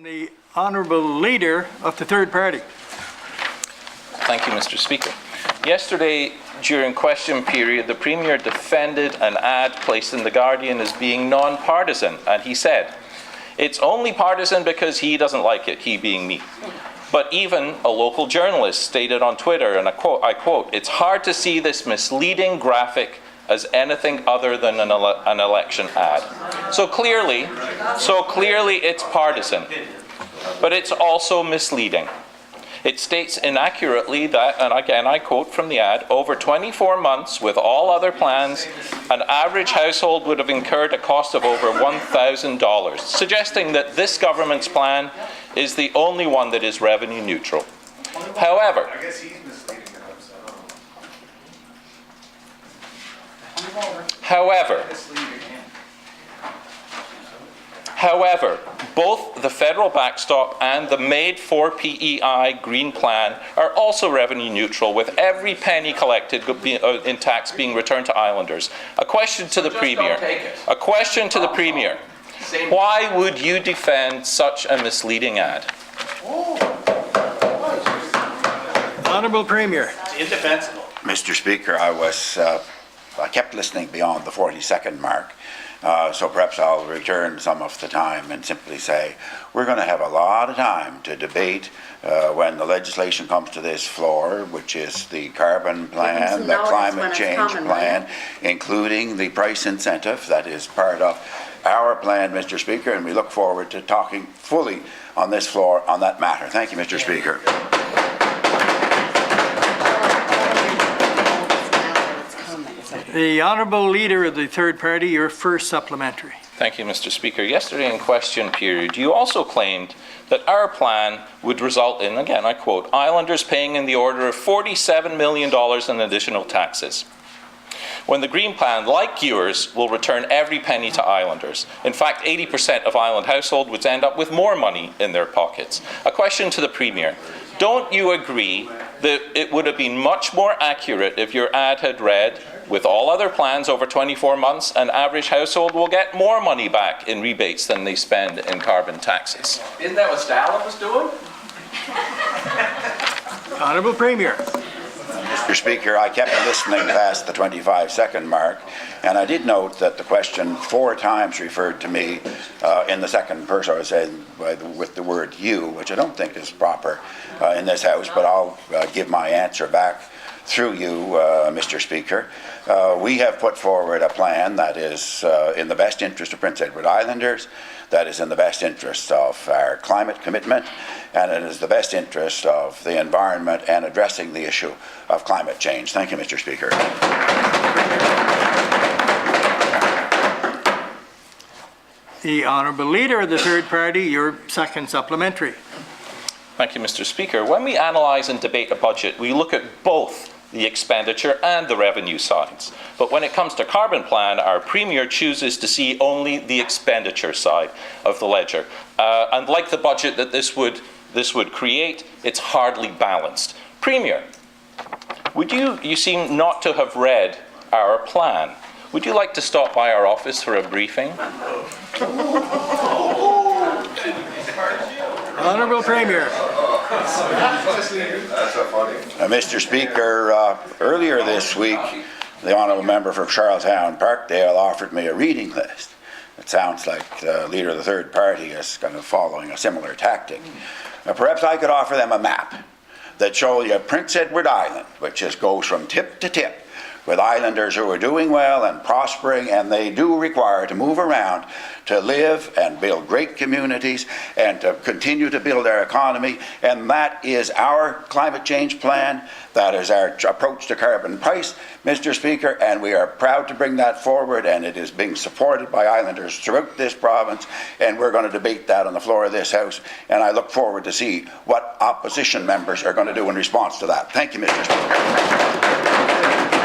The Honourable Leader of the Third Party. Thank you, Mr. Speaker. Yesterday, during question period, the Premier defended an ad placed in The Guardian as being non-partisan, and he said, "It's only partisan because he doesn't like it," he being me. But even a local journalist stated on Twitter, and I quote, "It's hard to see this misleading graphic as anything other than an election ad." So clearly it's partisan, but it's also misleading. It states inaccurately that, and again I quote from the ad, "Over 24 months with all other plans, an average household would have incurred a cost of over $1,000, suggesting that this government's plan is the only one that is revenue neutral. However, both the federal backstop and the Made for PEI Green Plan are also revenue neutral, with every penny collected in tax being returned to islanders. A question to the Premier. Why would you defend such a misleading ad? Honourable Premier. It's indefensible. Mr. Speaker, I kept listening beyond the 40-second mark, so perhaps I'll return some of the time and simply say we're going to have a lot of time to debate when the legislation comes to this floor, which is the carbon plan, the climate change plan, including the price incentive that is part of our plan, Mr. Speaker, and we look forward to talking fully on this floor on that matter. Thank you, Mr. Speaker. The Honourable Leader of the Third Party, your first supplementary. Thank you, Mr. Speaker. Yesterday in question period, you also claimed that our plan would result in, again I quote, islanders paying in the order of $47 million in additional taxes, when the Green Plan, like yours, will return every penny to islanders. In fact, 80% of island households would end up with more money in their pockets. A question to the Premier. Don't you agree that it would have been much more accurate if your ad had read, "With all other plans over 24 months, an average household will get more money back in rebates than they spend in carbon taxes"? Isn't that what Stalin was doing? Honourable Premier. Mr. Speaker, I kept listening past the 25-second mark, and I did note that the question 4 times referred to me in the second person, I was saying with the word "you," which I don't think is proper in this House, but I'll give my answer back through you, Mr. Speaker. We have put forward a plan that is in the best interest of Prince Edward Islanders, that is in the best interest of our climate commitment, and it is the best interest of the environment and addressing the issue of climate change. Thank you, Mr. Speaker. The Honourable Leader of the Third Party, your second supplementary. Thank you, Mr. Speaker. When we analyse and debate a budget, we look at both the expenditure and the revenue sides. But when it comes to carbon plan, our Premier chooses to see only the expenditure side of the ledger. And like the budget that this would create, it's hardly balanced. Premier, you seem not to have read our plan. Would you like to stop by our office for a briefing? Honourable Premier. Mr. Speaker, earlier this week, the Honourable Member for Charlestown Parkdale offered me a reading list. It sounds like the Leader of the Third Party is kind of following a similar tactic. Perhaps I could offer them a map that shows you Prince Edward Island, which just goes from tip to tip, with islanders who are doing well and prospering, and they do require to move around to live and build great communities and to continue to build our economy. And that is our climate change plan. That is our approach to carbon price, Mr. Speaker, and we are proud to bring that forward, and it is being supported by islanders throughout this province, and we're going to debate that on the floor of this House, and I look forward to see what opposition members are going to do in response to that. Thank you, Mr. Speaker.